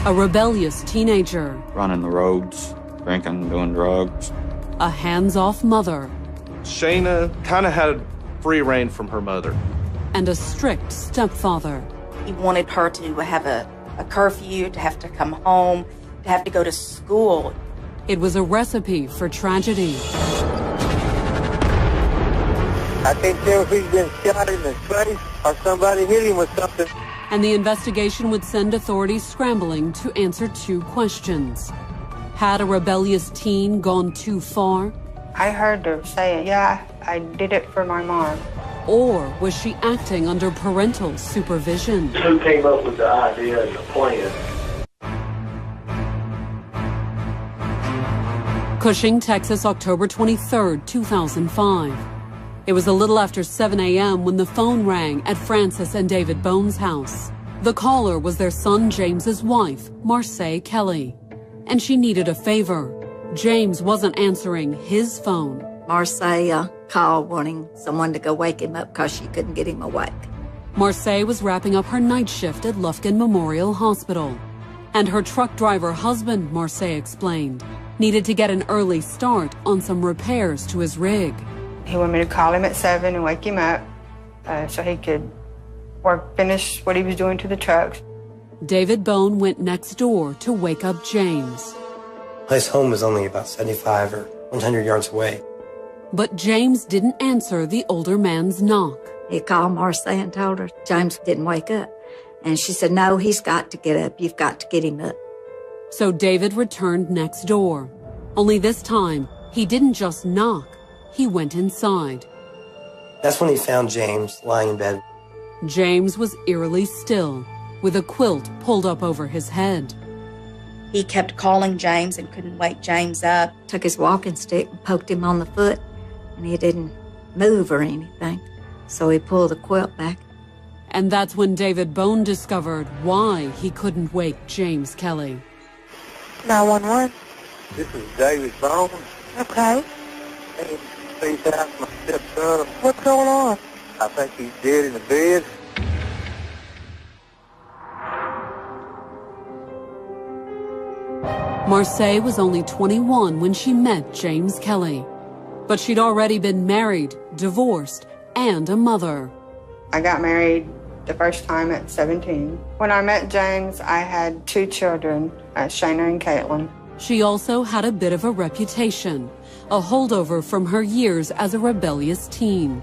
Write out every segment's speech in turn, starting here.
a rebellious teenager, running the roads, drinking, doing drugs, a hands-off mother, Shayna kind of had free reign from her mother, and a strict stepfather. He wanted her to have a curfew, to have to come home, to have to go to school. It was a recipe for tragedy. I can't tell if he's been shot in the face or somebody hit him with something. And the investigation would send authorities scrambling to answer two questions. Had a rebellious teen gone too far? I heard her say, yeah, I did it for my mom. Or was she acting under parental supervision? Who came up with the idea and the plan? Cushing, Texas, October 23rd, 2005. It was a little after 7 a.m. when the phone rang at Frances and David Bone's house. The caller was their son James's wife, Marcia Kelly, and she needed a favor. James wasn't answering his phone. Marcia called wanting someone to go wake him up because she couldn't get him awake. Marcia was wrapping up her night shift at Lufkin Memorial Hospital. And her truck driver husband, Marcia explained, needed to get an early start on some repairs to his rig. He wanted me to call him at 7 and wake him up so he could finish what he was doing to the trucks. David Bone went next door to wake up James. His home was only about 75 or 100 yards away. But James didn't answer the older man's knock. He called Marcia and told her James didn't wake up. And she said, no, he's got to get up. You've got to get him up. So David returned next door. Only this time, he didn't just knock. He went inside. That's when he found James lying in bed. James was eerily still, with a quilt pulled up over his head. He kept calling James and couldn't wake James up. Took his walking stick and poked him on the foot, and he didn't move or anything. So he pulled the quilt back. And that's when David Bone discovered why he couldn't wake James Kelly. 911. This is David Bone. Okay. Hey, please ask my stepson. What's going on? I think he's dead in the bed. Marcia was only 21 when she met James Kelly. But she'd already been married, divorced, and a mother. I got married the first time at 17. When I met James, I had 2 children, Shayna and Caitlin. She also had a bit of a reputation, a holdover from her years as a rebellious teen.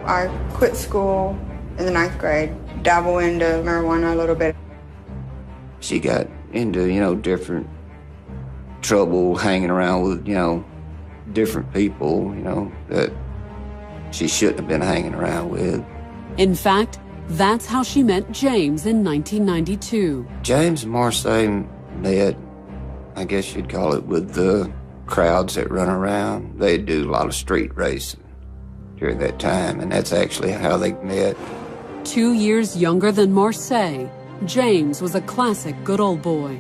I quit school in the 9th grade, dabble into marijuana a little bit. She got into, different trouble hanging around with, different people, that she shouldn't have been hanging around with. In fact, that's how she met James in 1992. James and Marcia met, I guess you'd call it, with the crowds that run around. They'd do a lot of street racing during that time, and that's actually how they met. 2 years younger than Marcia, James was a classic good old boy.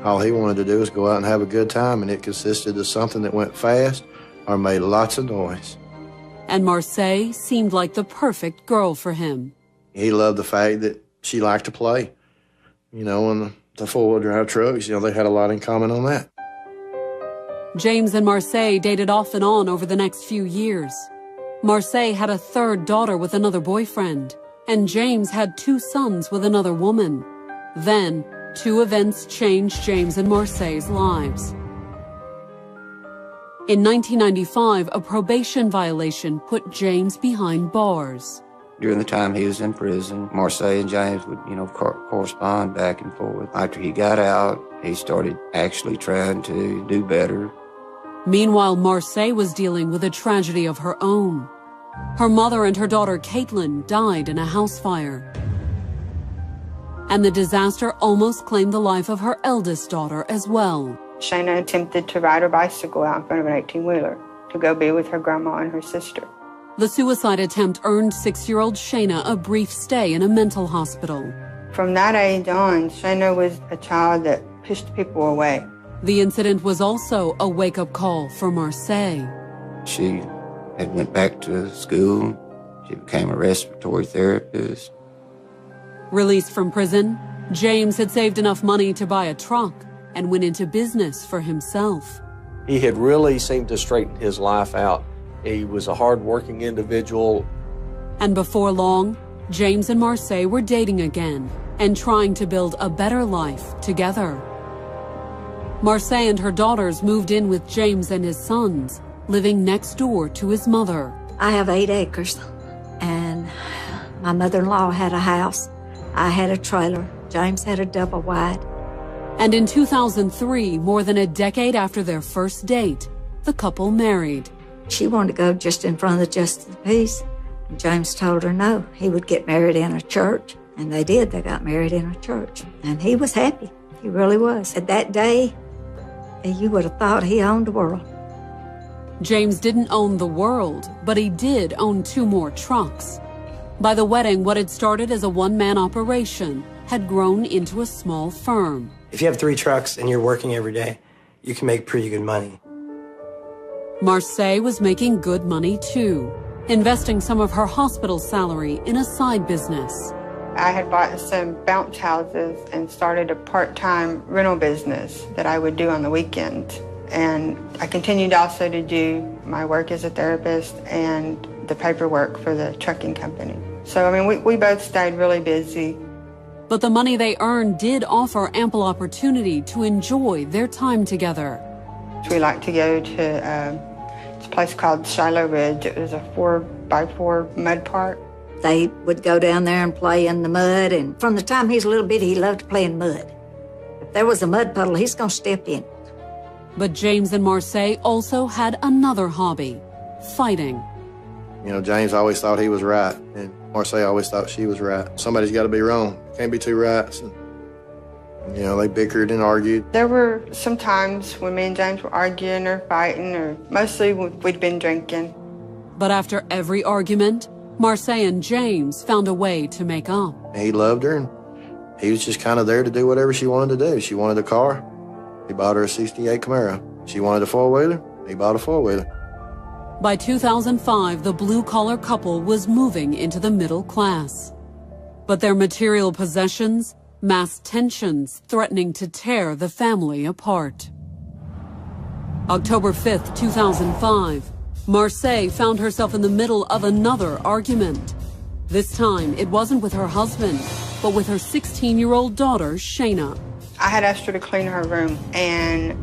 All he wanted to do was go out and have a good time, and it consisted of something that went fast or made lots of noise. And Marcia seemed like the perfect girl for him. He loved the fact that she liked to play. And the four-wheel drive trucks, they had a lot in common on that. James and Marcia dated off and on over the next few years. Marcia had a 3rd daughter with another boyfriend, and James had 2 sons with another woman. Then, 2 events changed James and Marcia's lives. In 1995, a probation violation put James behind bars. During the time he was in prison, Marcia and James would, correspond back and forth. After he got out, he started actually trying to do better. Meanwhile, Marcia was dealing with a tragedy of her own. Her mother and her daughter Caitlin died in a house fire. And the disaster almost claimed the life of her eldest daughter as well. Shayna attempted to ride her bicycle out in front of an 18-wheeler to go be with her grandma and her sister. The suicide attempt earned 6-year-old Shayna a brief stay in a mental hospital. From that age on, Shayna was a child that pushed people away. The incident was also a wake-up call for Marcia. She had went back to school. She became a respiratory therapist. Released from prison, James had saved enough money to buy a truck and went into business for himself. He had really seemed to straighten his life out. He was a hard-working individual. And before long, James and Marcia were dating again and trying to build a better life together. Marcia and her daughters moved in with James and his sons, living next door to his mother. I have 8 acres, and my mother-in-law had a house. I had a trailer. James had a double wide. And in 2003, more than a decade after their first date, the couple married. She wanted to go just in front of the Justice of the Peace. And James told her no, he would get married in a church. And they did. They got married in a church. And he was happy. He really was. At that day, you would have thought he owned the world. James didn't own the world, but he did own 2 more trucks. By the wedding, what had started as a one-man operation had grown into a small firm. If you have 3 trucks and you're working every day, you can make pretty good money. Marcia was making good money too, investing some of her hospital salary in a side business. I had bought some bounce houses and started a part-time rental business that I would do on the weekend. And I continued also to do my work as a therapist and the paperwork for the trucking company. So, I mean, we both stayed really busy. But the money they earned did offer ample opportunity to enjoy their time together. We like to go to a place called Shiloh Ridge. It was a 4x4 mud park. They would go down there and play in the mud, and from the time he was a little bitty, he loved to play in mud. If there was a mud puddle, he's gonna step in. But James and Marcia also had another hobby, fighting. You know, James always thought he was right, and Marcia always thought she was right. Somebody's got to be wrong. Can't be 2 rights. And, you know, they bickered and argued. There were some times when me and James were arguing or fighting, or mostly we'd been drinking. But after every argument, Marcia and James found a way to make up. He loved her, and he was just kind of there to do whatever she wanted to do. She wanted a car. He bought her a '68 Camaro. She wanted a 4-wheeler. He bought a 4-wheeler. By 2005, the blue-collar couple was moving into the middle class. But their material possessions masked tensions threatening to tear the family apart. October 5th, 2005, Marcia found herself in the middle of another argument. This time, it wasn't with her husband, but with her 16-year-old daughter, Shayna. I had asked her to clean her room, and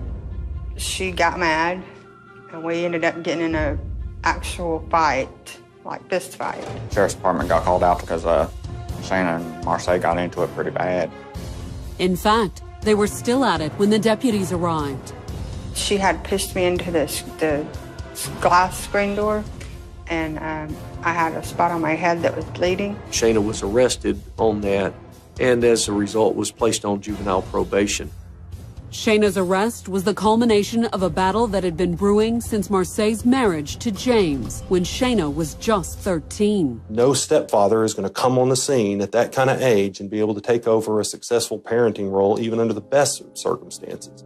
she got mad, and we ended up getting in an actual fight, like fist fight. Sheriff's Department got called out because Shayna and Marcia got into it pretty bad. In fact, they were still at it when the deputies arrived. She had pushed me into the glass screen door, and I had a spot on my head that was bleeding. Shayna was arrested on that, and as a result was placed on juvenile probation. Shayna's arrest was the culmination of a battle that had been brewing since Marcia's marriage to James when Shayna was just 13. No stepfather is going to come on the scene at that kind of age and be able to take over a successful parenting role even under the best circumstances.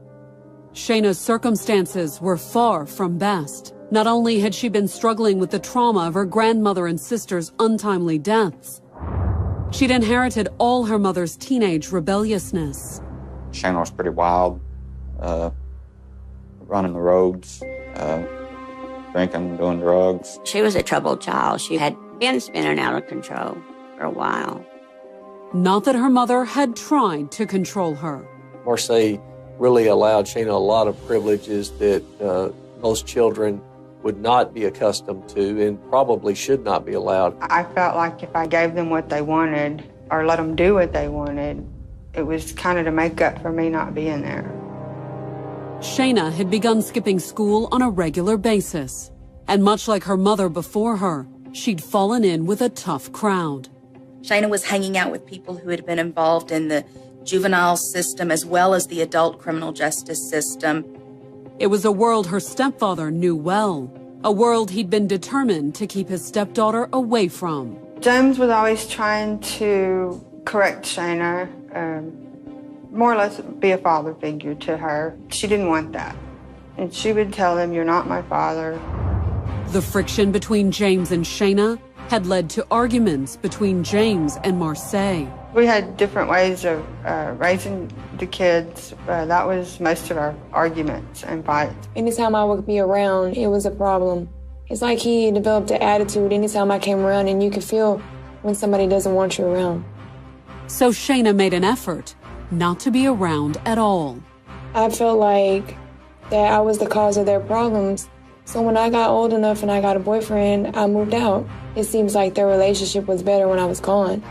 Shayna's circumstances were far from best. Not only had she been struggling with the trauma of her grandmother and sister's untimely deaths, she'd inherited all her mother's teenage rebelliousness. Shayna was pretty wild, running the roads, drinking, doing drugs. She was a troubled child. She had been spinning out of control for a while. Not that her mother had tried to control her. Marcia really allowed Shayna a lot of privileges that most children would not be accustomed to and probably should not be allowed. I felt like if I gave them what they wanted or let them do what they wanted, it was kind of to make up for me not being there. Shayna had begun skipping school on a regular basis. And much like her mother before her, she'd fallen in with a tough crowd. Shayna was hanging out with people who had been involved in the juvenile system as well as the adult criminal justice system. It was a world her stepfather knew well, a world he'd been determined to keep his stepdaughter away from. James was always trying to correct Shayna, more or less be a father figure to her. She didn't want that. And she would tell him, "You're not my father." The friction between James and Shayna had led to arguments between James and Marcia. We had different ways of raising the kids. That was most of our arguments and fights. Anytime I would be around, it was a problem. It's like he developed an attitude anytime I came around, and you could feel when somebody doesn't want you around. So Shayna made an effort not to be around at all. I felt like that I was the cause of their problems. So when I got old enough and I got a boyfriend, I moved out. It seems like their relationship was better when I was gone.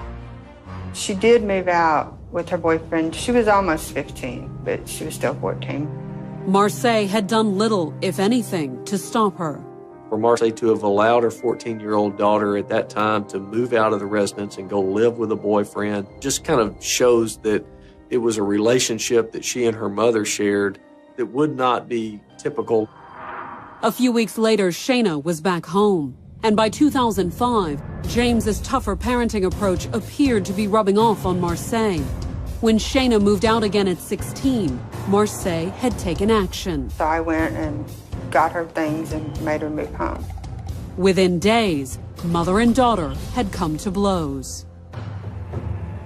She did move out with her boyfriend. She was almost 15, but she was still 14. Marcia had done little, if anything, to stop her. For Marcia to have allowed her 14-year-old daughter at that time to move out of the residence and go live with a boyfriend just kind of shows that it was a relationship that she and her mother shared that would not be typical. A few weeks later, Shayna was back home. And by 2005, James's tougher parenting approach appeared to be rubbing off on Marcia. When Shayna moved out again at 16, Marcia had taken action. So I went and got her things and made her move home. Within days, mother and daughter had come to blows.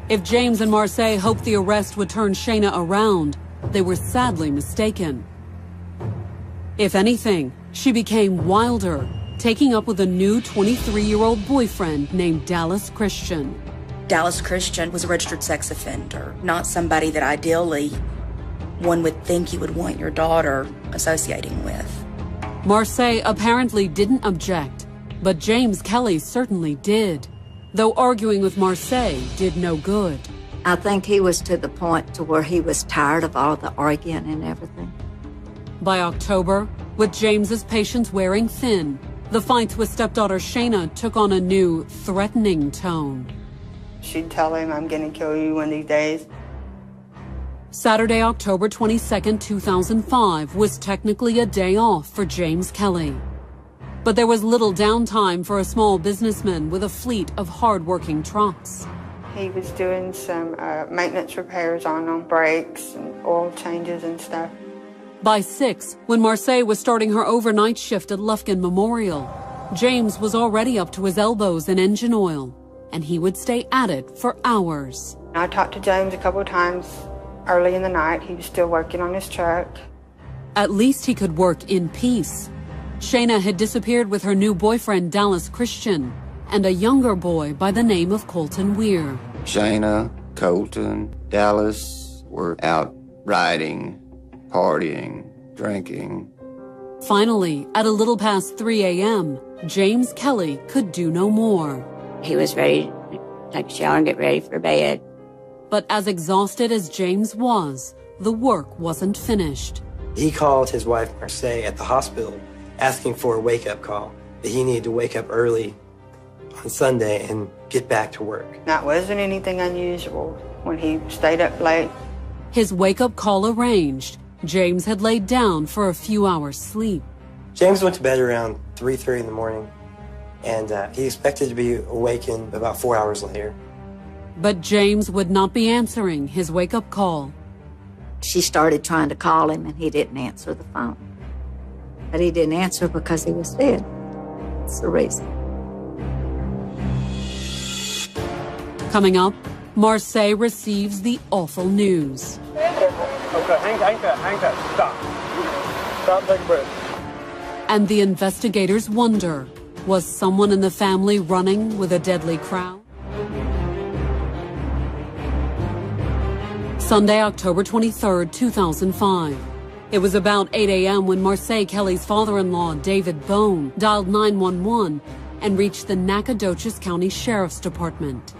If James and Marcia hoped the arrest would turn Shayna around, they were sadly mistaken. If anything, she became wilder, taking up with a new 23-year-old boyfriend named Dallas Christian. Dallas Christian was a registered sex offender, not somebody that ideally one would think you would want your daughter associating with. Marcia apparently didn't object, but James Kelly certainly did, though arguing with Marcia did no good. I think he was to the point to where he was tired of all the arguing and everything. By October, with James's patience wearing thin, the fights with stepdaughter Shayna took on a new, threatening tone. She'd tell him, "I'm gonna kill you one of these days." Saturday, October 22nd, 2005 was technically a day off for James Kelly. But there was little downtime for a small businessman with a fleet of hard-working trucks. He was doing some maintenance repairs on them, brakes and oil changes and stuff. By 6, when Marcia was starting her overnight shift at Lufkin Memorial, James was already up to his elbows in engine oil, and he would stay at it for hours. I talked to James a couple of times early in the night. He was still working on his truck. At least he could work in peace. Shayna had disappeared with her new boyfriend, Dallas Christian, and a younger boy by the name of Colton Weir. Shayna, Colton, Dallas were out riding, partying, drinking. Finally, at a little past 3 a.m., James Kelly could do no more. He was ready to take a shower and get ready for bed. But as exhausted as James was, the work wasn't finished. He called his wife, Marcia, at the hospital asking for a wake-up call, that he needed to wake up early on Sunday and get back to work. That wasn't anything unusual when he stayed up late. His wake-up call arranged, James had laid down for a few hours' sleep. James went to bed around 3:30 in the morning, and he expected to be awakened about 4 hours later. But James would not be answering his wake-up call. She started trying to call him, and he didn't answer the phone. But he didn't answer because he was dead. That's the reason. Coming up, Marcia receives the awful news. Okay, hang tight, stop. Stop, take a breath. And the investigators wonder, was someone in the family running with a deadly crowd? Sunday, October 23rd, 2005. It was about 8 a.m. when Marcia Kelly's father-in-law, David Bone, dialed 911 and reached the Nacogdoches County Sheriff's Department.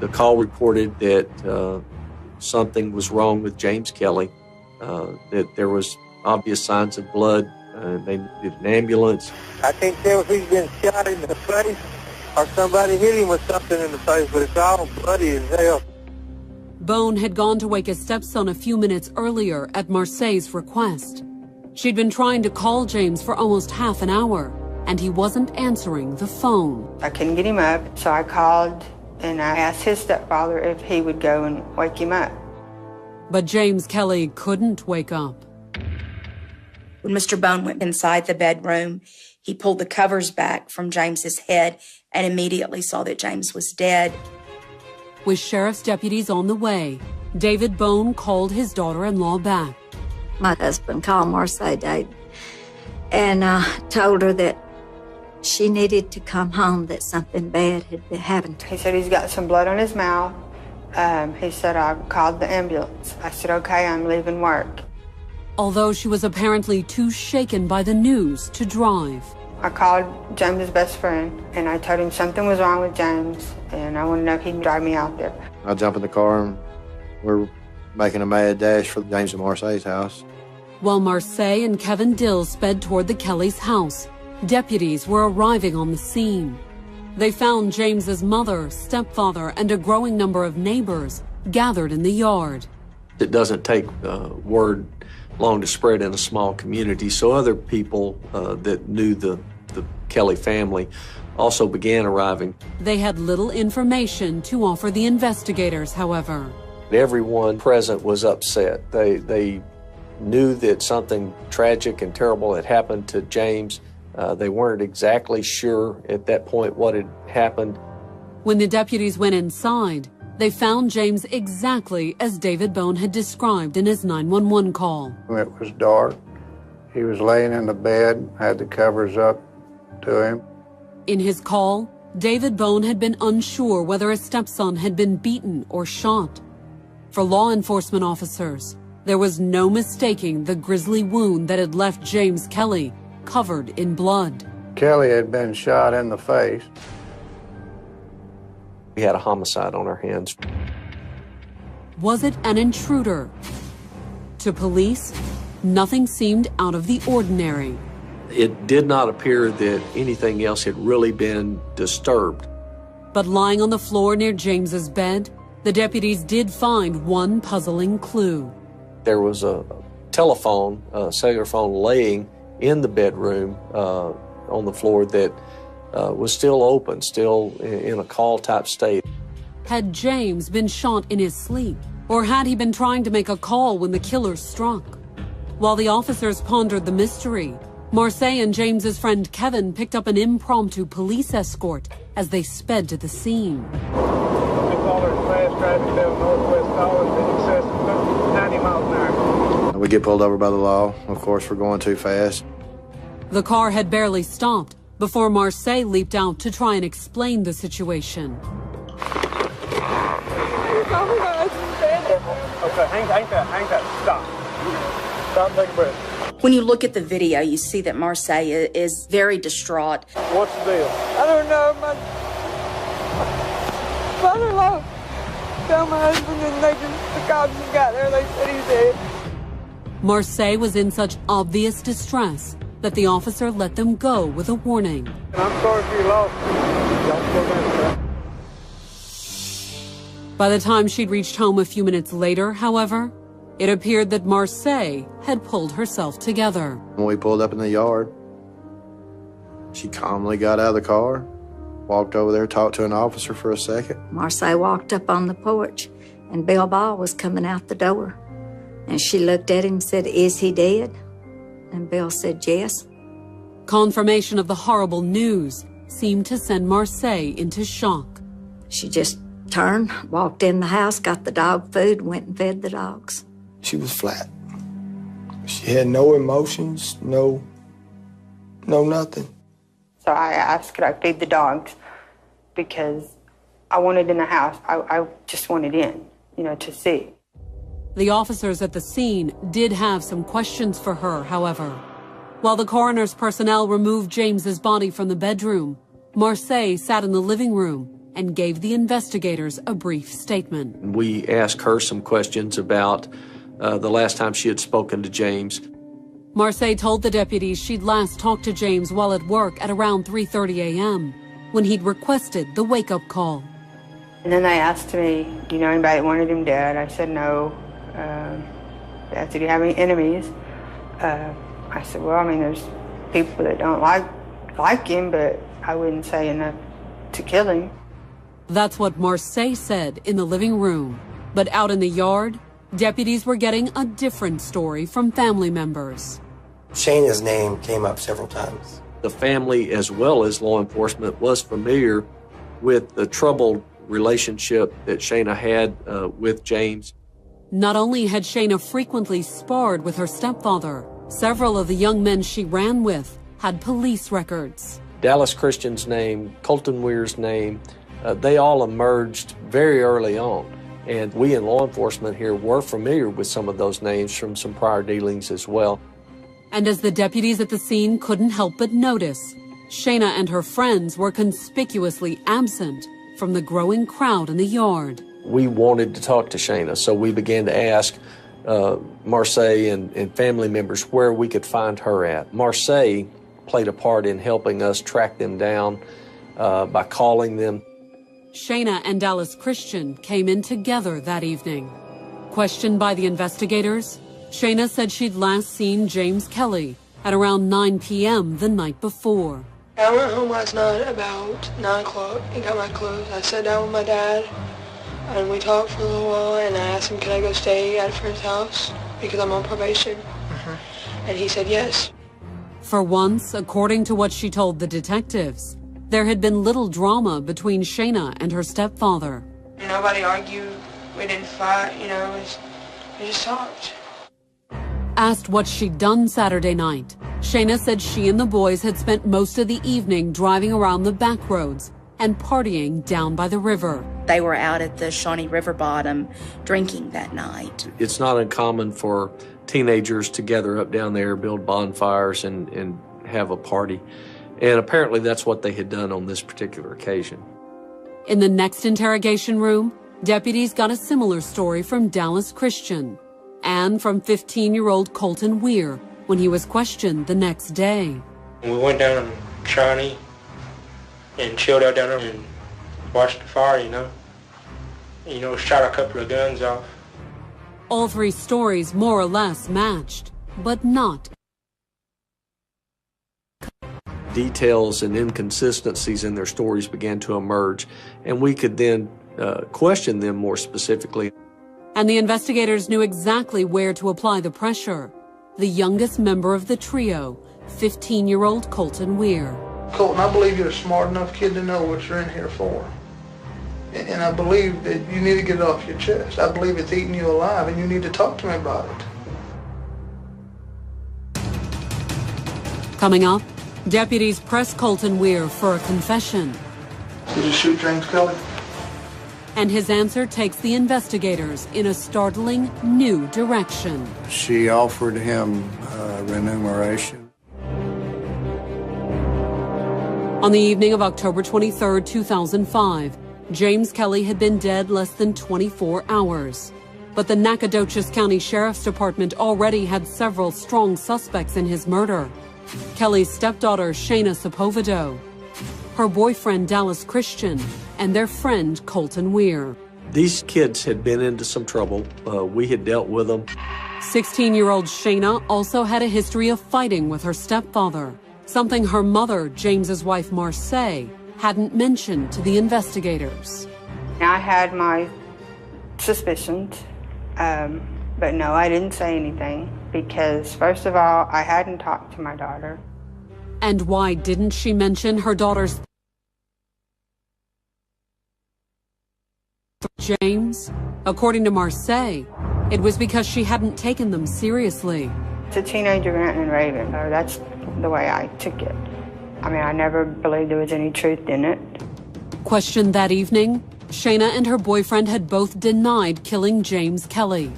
The call reported that something was wrong with James Kelly, that there was obvious signs of blood. They needed an ambulance. I can't tell if he's been shot in the face or somebody hit him with something in the face, but it's all bloody as hell. Bone had gone to wake his stepson a few minutes earlier at Marcia's request. She'd been trying to call James for almost half an hour, and he wasn't answering the phone. I couldn't get him up, so I called and I asked his stepfather if he would go and wake him up. But James Kelly couldn't wake up. When Mr. Bone went inside the bedroom, he pulled the covers back from James's head and immediately saw that James was dead. With sheriff's deputies on the way, David Bone called his daughter-in-law back. My husband called Marcia Dade and told her that she needed to come home, that something bad had happened. He said he's got some blood on his mouth. He said I called the ambulance. I said, okay, I'm leaving work. Although she was apparently too shaken by the news to drive. I called James's best friend, and I told him something was wrong with James, and I wanted to know if he'd drive me out there. I jump in the car, and we're making a mad dash for James and Marcia's house. While Marcia and Kevin Dill sped toward the Kellys' house, deputies were arriving on the scene. They found James's mother, stepfather, and a growing number of neighbors gathered in the yard. It doesn't take word long to spread in a small community, so other people that knew the Kelly family also began arriving. They had little information to offer the investigators, however. Everyone present was upset. They knew that something tragic and terrible had happened to James. They weren't exactly sure at that point what had happened. When the deputies went inside, they found James exactly as David Bone had described in his 911 call. It was dark. He was laying in the bed, had the covers up to him. In his call, David Bone had been unsure whether his stepson had been beaten or shot. For law enforcement officers, there was no mistaking the grisly wound that had left James Kelly covered in blood. Kelly had been shot in the face. We had a homicide on our hands. Was it an intruder? To police, nothing seemed out of the ordinary. It did not appear that anything else had really been disturbed. But lying on the floor near James's bed, the deputies did find one puzzling clue. There was a telephone, a cellular phone laying in the bedroom on the floor that was still open, still in a call-type state. Had James been shot in his sleep? Or had he been trying to make a call when the killer struck? While the officers pondered the mystery, Marcia and James's friend Kevin picked up an impromptu police escort as they sped to the scene. We call her fast traffic down Northwest College in excess of 90 miles an hour. We get pulled over by the law. Of course, we're going too fast. The car had barely stopped before Marcia leaped out to try and explain the situation. Okay, hang tight, stop. Stop and take a breath. When you look at the video, you see that Marcia is very distraught. What's the deal? I don't know. My father-in-law found my husband and the cops just got there. They said he's dead. Marcia was in such obvious distress that the officer let them go with a warning. I'm sorry for your loss. Don't go down. By the time she'd reached home a few minutes later, however, it appeared that Marcia had pulled herself together. When we pulled up in the yard, she calmly got out of the car, walked over there, talked to an officer for a second. Marcia walked up on the porch, and Bill Ball was coming out the door. And she looked at him and said, "Is he dead?" And Bill said, "Yes." Confirmation of the horrible news seemed to send Marcia into shock. She just turned, walked in the house, got the dog food, went and fed the dogs. She was flat. She had no emotions, no nothing. So I asked, could I feed the dogs? Because I wanted in the house. I just wanted in, to see. The officers at the scene did have some questions for her, however. While the coroner's personnel removed James's body from the bedroom, Marcia sat in the living room and gave the investigators a brief statement. We asked her some questions about the last time she had spoken to James. Marcia told the deputies she'd last talked to James while at work at around 3:30 a.m. when he'd requested the wake-up call. And then they asked me, do you know anybody that wanted him dead? I said no. They asked, did you have any enemies? I said, well, there's people that don't like him, but I wouldn't say enough to kill him. That's what Marcia said in the living room. But out in the yard, deputies were getting a different story from family members. Shayna's name came up several times. The family, as well as law enforcement, was familiar with the troubled relationship that Shayna had with James. Not only had Shayna frequently sparred with her stepfather, several of the young men she ran with had police records. Dallas Christian's name, Colton Weir's name, they all emerged very early on. And we in law enforcement here were familiar with some of those names from some prior dealings as well. And as the deputies at the scene couldn't help but notice, Shayna and her friends were conspicuously absent from the growing crowd in the yard. We wanted to talk to Shayna, so we began to ask Marcia and family members where we could find her at. Marcia played a part in helping us track them down by calling them. Shayna and Dallas Christian came in together that evening. Questioned by the investigators, Shayna said she'd last seen James Kelly at around 9 p.m. the night before. I went home last night about 9 o'clock and got my clothes. I sat down with my dad and we talked for a little while, and I asked him, can I go stay at a friend's house because I'm on probation? And he said yes. For once, according to what she told the detectives, there had been little drama between Shayna and her stepfather. Nobody argued, we didn't fight, you know, we just talked. Asked what she'd done Saturday night, Shayna said she and the boys had spent most of the evening driving around the back roads and partying down by the river. They were out at the Shawnee River bottom drinking that night. It's not uncommon for teenagers to gather up down there, build bonfires, and have a party. And apparently that's what they had done on this particular occasion. In the next interrogation room, deputies got a similar story from Dallas Christian and from 15-year-old Colton Weir when he was questioned the next day. We went down to Shawnee and chilled out down there and watched the fire, you know, shot a couple of guns off. All three stories more or less matched, but not. Details and inconsistencies in their stories began to emerge, and we could then question them more specifically. And the investigators knew exactly where to apply the pressure. The youngest member of the trio, 15-year-old Colton Weir. Colton, I believe you're a smart enough kid to know what you're in here for. And I believe that you need to get it off your chest. I believe it's eating you alive, and you need to talk to me about it. Coming up, deputies press Colton Weir for a confession. Did you shoot James Kelly? And his answer takes the investigators in a startling new direction. She offered him remuneration. On the evening of October 23, 2005, James Kelly had been dead less than 24 hours. But the Nacogdoches County Sheriff's Department already had several strong suspects in his murder. Kelly's stepdaughter, Shayna Sepulveda, her boyfriend, Dallas Christian, and their friend, Colton Weir. These kids had been into some trouble. We had dealt with them. 16-year-old Shayna also had a history of fighting with her stepfather, something her mother, James's wife, Marcia, hadn't mentioned to the investigators. I had my suspicions, but no, I didn't say anything because, first of all, I hadn't talked to my daughter. And why didn't she mention her daughter's James? According to Marcia, it was because she hadn't taken them seriously. It's a teenager ranting and raving. That's the way I took it. I mean, I never believed there was any truth in it. Questioned that evening, Shayna and her boyfriend had both denied killing James Kelly.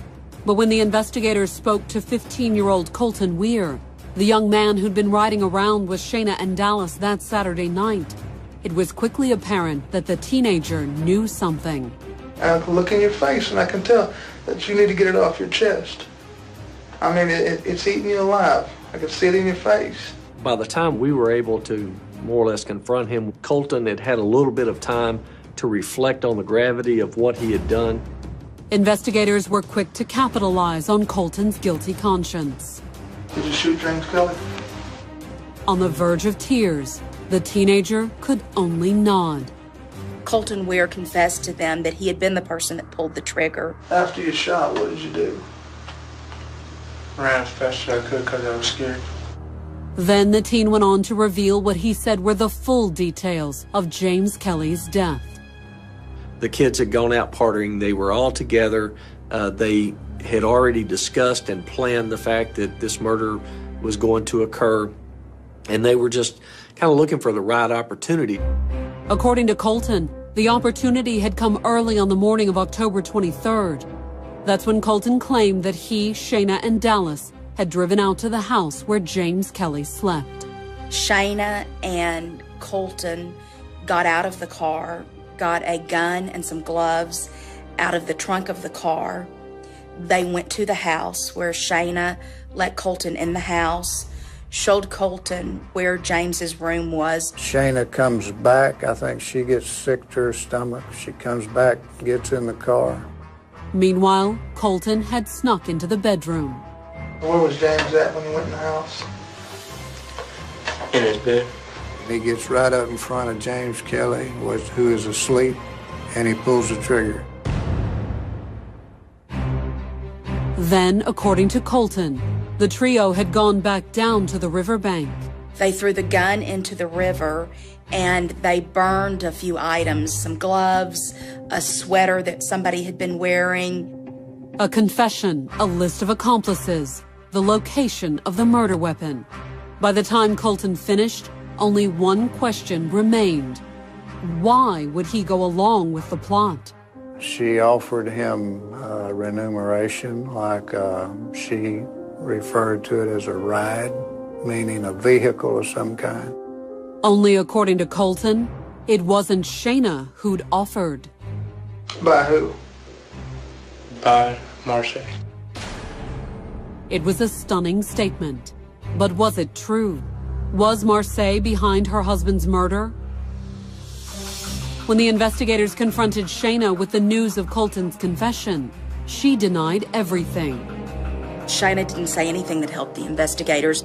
But when the investigators spoke to 15-year-old Colton Weir, the young man who'd been riding around with Shayna and Dallas that Saturday night, it was quickly apparent that the teenager knew something. I can look in your face and I can tell that you need to get it off your chest. I mean, it's eating you alive. I can see it in your face. By the time we were able to more or less confront him, Colton had had a little bit of time to reflect on the gravity of what he had done. Investigators were quick to capitalize on Colton's guilty conscience. Did you shoot James Kelly? On the verge of tears, the teenager could only nod. Colton Weir confessed to them that he had been the person that pulled the trigger. After you shot, what did you do? Ran as fast as I could because I was scared. Then the teen went on to reveal what he said were the full details of James Kelly's death. The kids had gone out partying. They were all together. They had already discussed and planned the fact that this murder was going to occur, and they were just kind of looking for the right opportunity. According to Colton, the opportunity had come early on the morning of October 23rd. That's when Colton claimed that he, Shayna, and Dallas had driven out to the house where James Kelly slept. Shayna and Colton got out of the car, got a gun and some gloves out of the trunk of the car. They went to the house where Shayna let Colton in the house, showed Colton where James's room was. Shayna comes back. I think she gets sick to her stomach. She comes back, gets in the car. Meanwhile, Colton had snuck into the bedroom. Where was James at when he went in the house? In his bed. He gets right up in front of James Kelly, who is asleep, and he pulls the trigger. Then, according to Colton, the trio had gone back down to the riverbank. They threw the gun into the river and they burned a few items, some gloves, a sweater that somebody had been wearing. A confession, a list of accomplices, the location of the murder weapon. By the time Colton finished, only one question remained. Why would he go along with the plot? She offered him remuneration, like she referred to it as a ride, meaning a vehicle of some kind. Only according to Colton, it wasn't Shayna who'd offered. By who? By Marcia. It was a stunning statement. But was it true? Was Marcia behind her husband's murder? When the investigators confronted Shayna with the news of Colton's confession, she denied everything. Shayna didn't say anything that helped the investigators.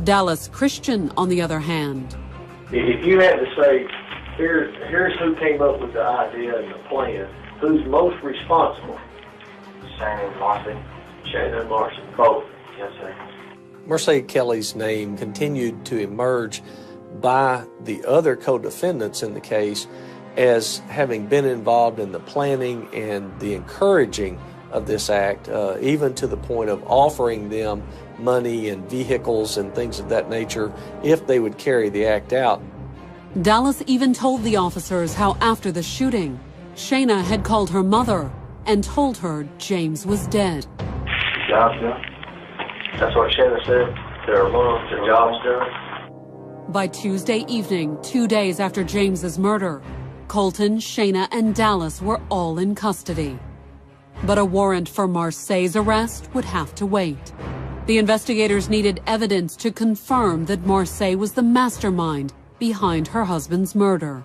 Dallas Christian, on the other hand. If you had to say, here's who came up with the idea and the plan, who's most responsible? Shayna and Marcia. Shayna and Marcia, both. Yes, sir. Marcia Kelly's name continued to emerge by the other co-defendants in the case as having been involved in the planning and the encouraging of this act, even to the point of offering them money and vehicles and things of that nature if they would carry the act out. Dallas even told the officers how after the shooting, Shayna had called her mother and told her James was dead. The job's done. That's what Shayna said to her mom. The job's done. By Tuesday evening, 2 days after James's murder, Colton, Shayna, and Dallas were all in custody. But a warrant for Marcia's arrest would have to wait. The investigators needed evidence to confirm that Marcia was the mastermind behind her husband's murder.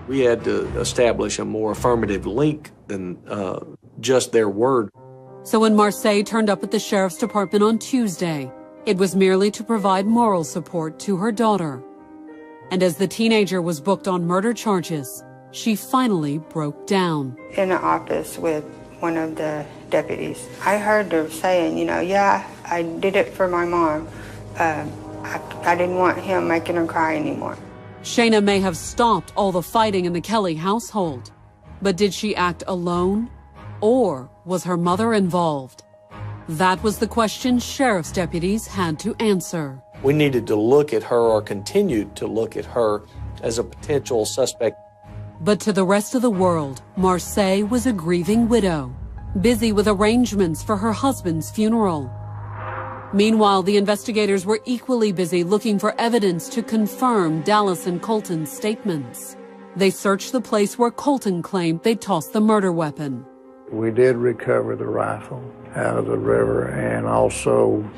We had to establish a more affirmative link than just their word. So when Marcia turned up at the sheriff's department on Tuesday, it was merely to provide moral support to her daughter. And as the teenager was booked on murder charges, she finally broke down. In the office with one of the deputies, I heard her saying, yeah, I did it for my mom. I didn't want him making her cry anymore. Shayna may have stopped all the fighting in the Kelly household, but did she act alone? Or was her mother involved? That was the question sheriff's deputies had to answer. We needed to look at her, or continued to look at her, as a potential suspect. But to the rest of the world, Marcia was a grieving widow, busy with arrangements for her husband's funeral. Meanwhile, the investigators were equally busy looking for evidence to confirm Dallas and Colton's statements. They searched the place where Colton claimed they tossed the murder weapon. We did recover the rifle out of the river, and also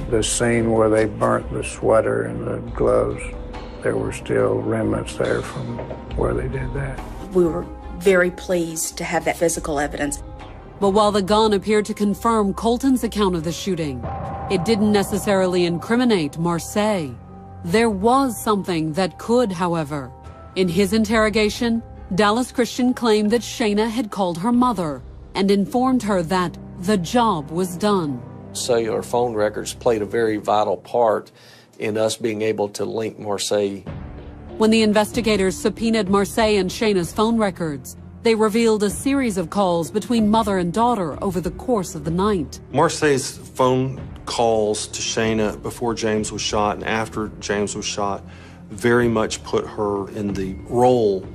the scene where they burnt the sweater and the gloves. There were still remnants there from where they did that. We were very pleased to have that physical evidence. But while the gun appeared to confirm Colton's account of the shooting, it didn't necessarily incriminate Marcia. There was something that could, however. In his interrogation, Dallas Christian claimed that Shayna had called her mother and informed her that the job was done. Cellular phone records played a very vital part in us being able to link Marcia When the investigators subpoenaed Marcia and Shayna's phone records, they revealed a series of calls between mother and daughter over the course of the night. Marcia's phone calls to Shayna before James was shot and after James was shot very much put her in the role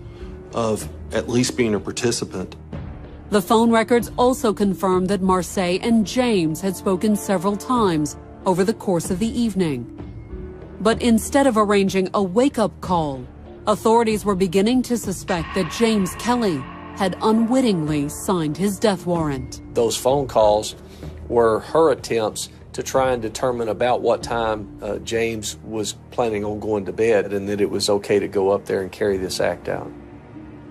of at least being a participant. The phone records also confirmed that Marcia and James had spoken several times over the course of the evening. But instead of arranging a wake-up call, authorities were beginning to suspect that James Kelly had unwittingly signed his death warrant. Those phone calls were her attempts to try and determine about what time James was planning on going to bed and that it was okay to go up there and carry this act out.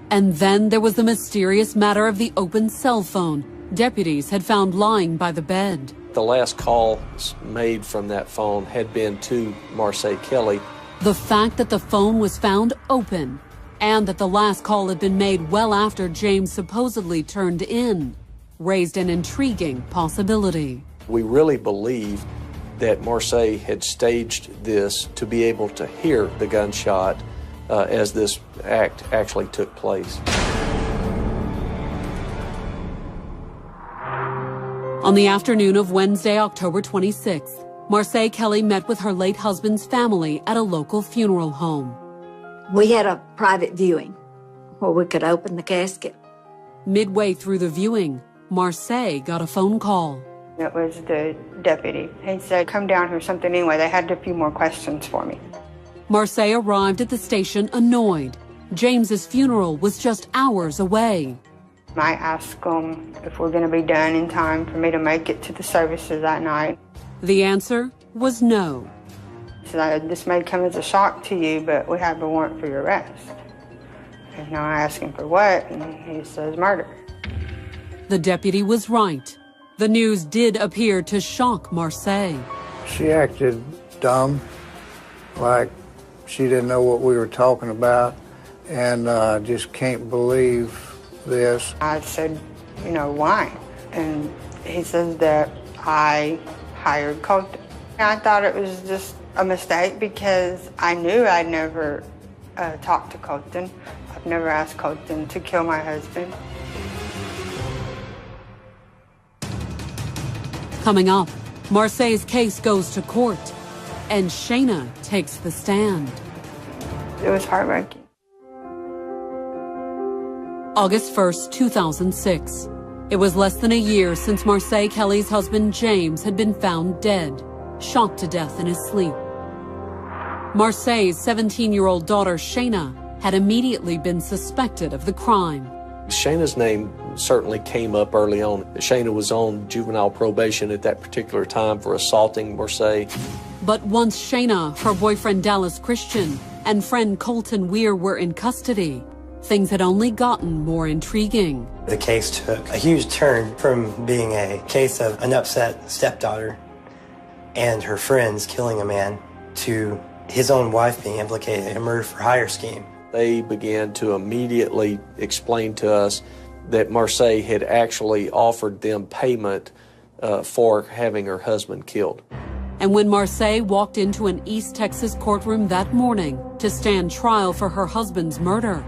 And then there was the mysterious matter of the open cell phone deputies had found lying by the bed. The last call made from that phone had been to Marcia Kelly. The fact that the phone was found open and that the last call had been made well after James supposedly turned in raised an intriguing possibility. We really believe that Marcia had staged this to be able to hear the gunshot as this act actually took place. On the afternoon of Wednesday, October 26th, Marcia Kelly met with her late husband's family at a local funeral home. We had a private viewing where we could open the casket. Midway through the viewing, Marcia got a phone call. It was the deputy. He said, come down here, something anyway. They had a few more questions for me. Marcia arrived at the station annoyed. James's funeral was just hours away. I asked them if we're going to be done in time for me to make it to the services that night. The answer was no. He said, this may come as a shock to you, but we have a warrant for your arrest. And now I asked him for what, and he says murder. The deputy was right. The news did appear to shock Marcia. She acted dumb, like she didn't know what we were talking about, and I just can't believe this. I said, you know, why? And he says that I hired Colton. I thought it was just a mistake because I knew I'd never talked to Colton. I've never asked Colton to kill my husband. Coming up, Marcia's case goes to court, and Shayna takes the stand. It was heartbreaking. August 1st, 2006. It was less than a year since Marcia Kelly's husband James had been found dead, shot to death in his sleep. Marcia's 17-year-old daughter Shayna had immediately been suspected of the crime. Shayna's name certainly came up early on. Shayna was on juvenile probation at that particular time for assaulting Marcia. But once Shayna, her boyfriend Dallas Christian, and friend Colton Weir were in custody, things had only gotten more intriguing. The case took a huge turn from being a case of an upset stepdaughter and her friends killing a man to his own wife being implicated in a murder-for-hire scheme. They began to immediately explain to us that Marcia had actually offered them payment for having her husband killed. And when Marcia walked into an East Texas courtroom that morning to stand trial for her husband's murder,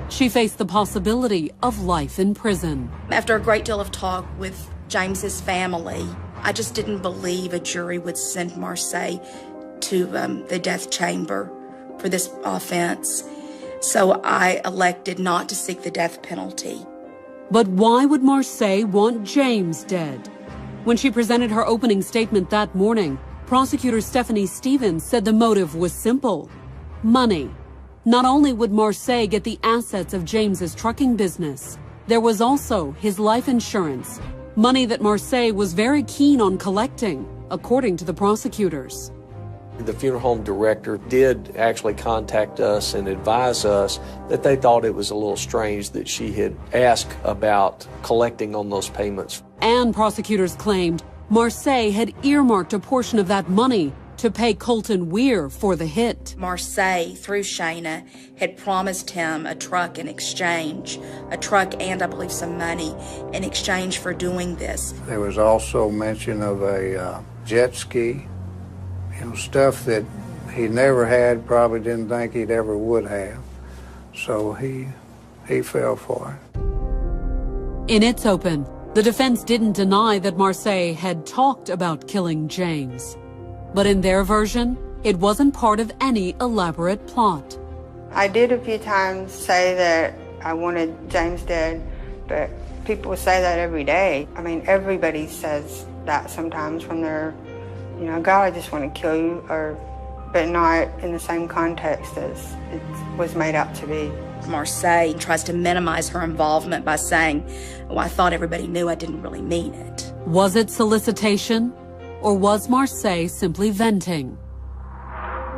she faced the possibility of life in prison. After a great deal of talk with James's family, I just didn't believe a jury would send Marcia to the death chamber for this offense. So I elected not to seek the death penalty. But why would Marcia want James dead? When she presented her opening statement that morning, prosecutor Stephanie Stevens said the motive was simple: money. Not only would Marcia get the assets of James's trucking business, there was also his life insurance, money that Marcia was very keen on collecting, according to the prosecutors. The funeral home director did actually contact us and advise us that they thought it was a little strange that she had asked about collecting on those payments. And prosecutors claimed Marcia had earmarked a portion of that money to pay Colton Weir for the hit. Marcia, through Shayna, had promised him a truck in exchange, a truck and I believe some money in exchange for doing this. There was also mention of a jet ski, stuff that He never had, probably didn't think he'd ever would have. So he fell for it. In its open, the defense didn't deny that Marcia had talked about killing James. But in their version, it wasn't part of any elaborate plot. I did a few times say that I wanted James dead, but people say that every day. I mean, everybody says that sometimes when they're, you know, God, I just want to kill you, but not in the same context as it was made out to be. Marcia tries to minimize her involvement by saying, oh, I thought everybody knew I didn't really mean it. Was it solicitation, or was Marcia simply venting?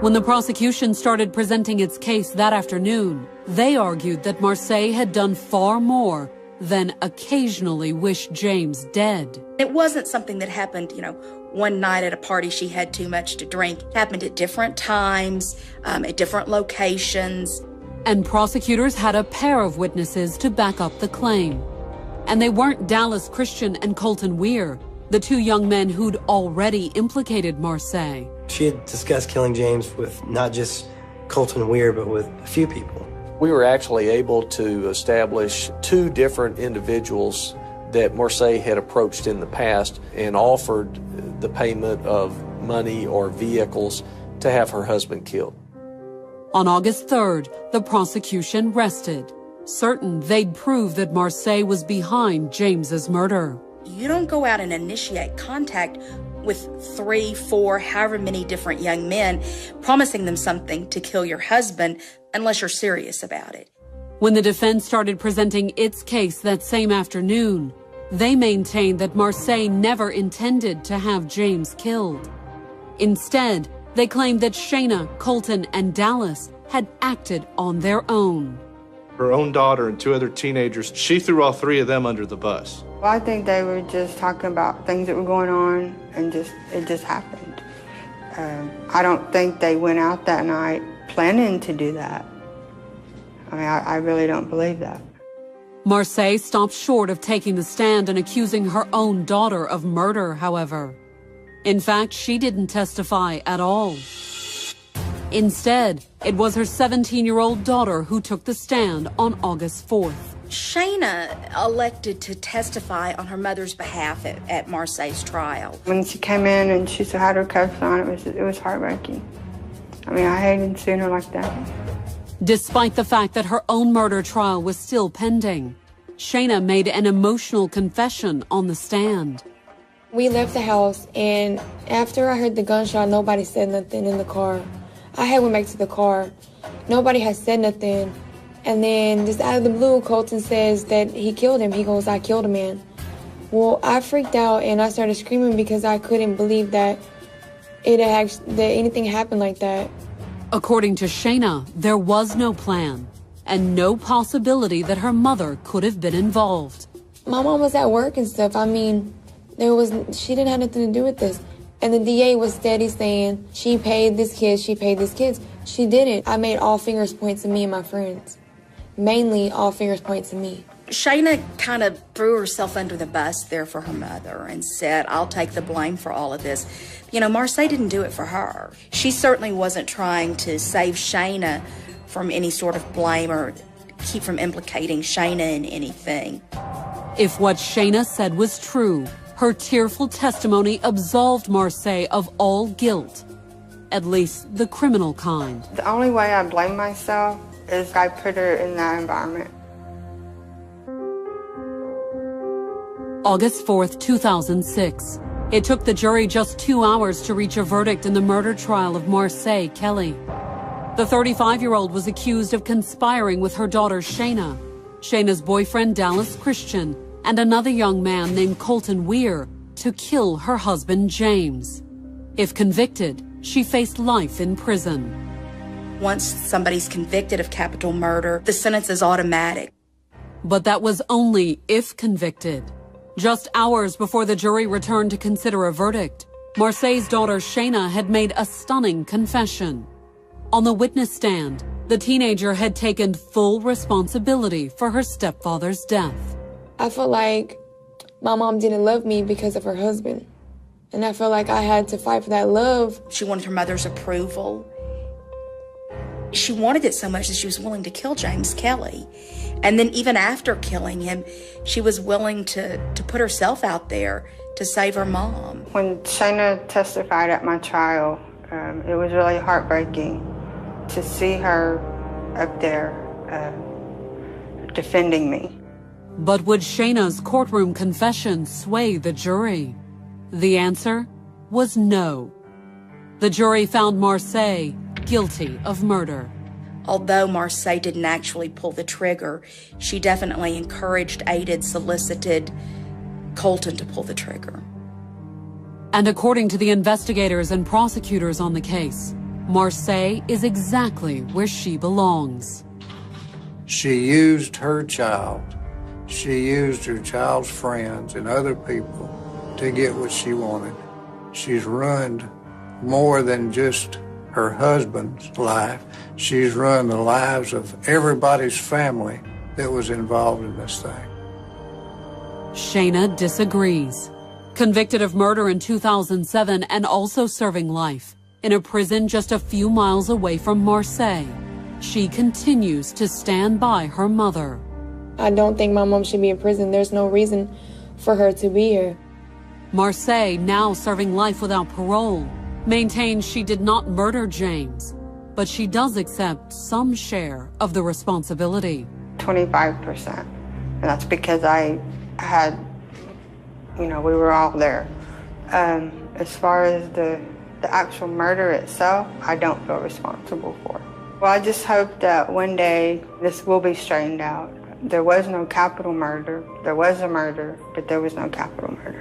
When the prosecution started presenting its case that afternoon, they argued that Marcia had done far more than occasionally wish James dead. It wasn't something that happened, you know, one night at a party she had too much to drink. It happened at different times, at different locations. And prosecutors had a pair of witnesses to back up the claim. And they weren't Dallas Christian and Colton Weir, the two young men who'd already implicated Marcia. She had discussed killing James with not just Colton Weir, but with a few people. We were actually able to establish two different individuals that Marcia had approached in the past and offered the payment of money or vehicles to have her husband killed. On August 3rd, the prosecution rested, certain they'd prove that Marcia was behind James's murder. You don't go out and initiate contact with 3, 4, however many different young men, promising them something to kill your husband unless you're serious about it. When the defense started presenting its case that same afternoon, they maintained that Marcia never intended to have James killed. Instead, they claimed that Shayna, Colton, and Dallas had acted on their own. Her own daughter and 2 other teenagers, she threw all 3 of them under the bus. Well, I think they were just talking about things that were going on, and it just happened. I don't think they went out that night planning to do that. I mean, I really don't believe that. Marcia stopped short of taking the stand and accusing her own daughter of murder, however. In fact, she didn't testify at all. Instead, it was her 17-year-old daughter who took the stand on August 4th. Shayna elected to testify on her mother's behalf at Marcia's trial. When she came in and she still had her cuffs on, it was heartbreaking. I mean, I hated seeing her like that. Despite the fact that her own murder trial was still pending, Shayna made an emotional confession on the stand. We left the house, and after I heard the gunshot, nobody said nothing in the car. I had went back to the car. Nobody had said nothing. And then just out of the blue, Colton says that he killed him. He goes, I killed a man. Well, I freaked out and I started screaming because I couldn't believe that that anything happened like that. According to Shayna, there was no plan and no possibility that her mother could have been involved. My mom was at work and stuff. I mean, she didn't have nothing to do with this. And the DA was steady saying, she paid this kid, she paid this kid. She didn't. I made all fingers point to me and my friends. Mainly all fingers point to me. Shayna kind of threw herself under the bus there for her mother and said, I'll take the blame for all of this. You know, Marcia didn't do it for her. She certainly wasn't trying to save Shayna from any sort of blame or keep from implicating Shayna in anything. If what Shayna said was true, her tearful testimony absolved Marcia of all guilt, at least the criminal kind. The only way I blame myself is I put her in that environment. August 4th, 2006. It took the jury just 2 hours to reach a verdict in the murder trial of Marcia Kelly. The 35-year-old was accused of conspiring with her daughter Shayna, Shayna's boyfriend Dallas Christian, and another young man named Colton Weir to kill her husband James. If convicted, she faced life in prison. Once somebody's convicted of capital murder, the sentence is automatic. But that was only if convicted. Just hours before the jury returned to consider a verdict, Marcia's daughter Shayna had made a stunning confession. On the witness stand, the teenager had taken full responsibility for her stepfather's death. I felt like my mom didn't love me because of her husband. And I felt like I had to fight for that love. She wanted her mother's approval. She wanted it so much that she was willing to kill James Kelly. And then even after killing him, she was willing to put herself out there to save her mom. When Shayna testified at my trial, it was really heartbreaking to see her up there defending me. But would Shayna's courtroom confession sway the jury? The answer was no. The jury found Marcia guilty of murder. Although Marcia didn't actually pull the trigger, she definitely encouraged, aided, solicited Colton to pull the trigger. And according to the investigators and prosecutors on the case, Marcia is exactly where she belongs. She used her child. She used her child's friends and other people to get what she wanted. She's ruined more than just her husband's life. She's ruined the lives of everybody's family that was involved in this thing. Shayna disagrees. Convicted of murder in 2007 and also serving life in a prison just a few miles away from Marcia, she continues to stand by her mother. I don't think my mom should be in prison. There's no reason for her to be here. Marcia, now serving life without parole, maintains she did not murder James, but she does accept some share of the responsibility. 25%. And that's because I had, we were all there. As far as the actual murder itself, I don't feel responsible for it. Well, I just hope that one day this will be straightened out. There was no capital murder. There was a murder, but there was no capital murder.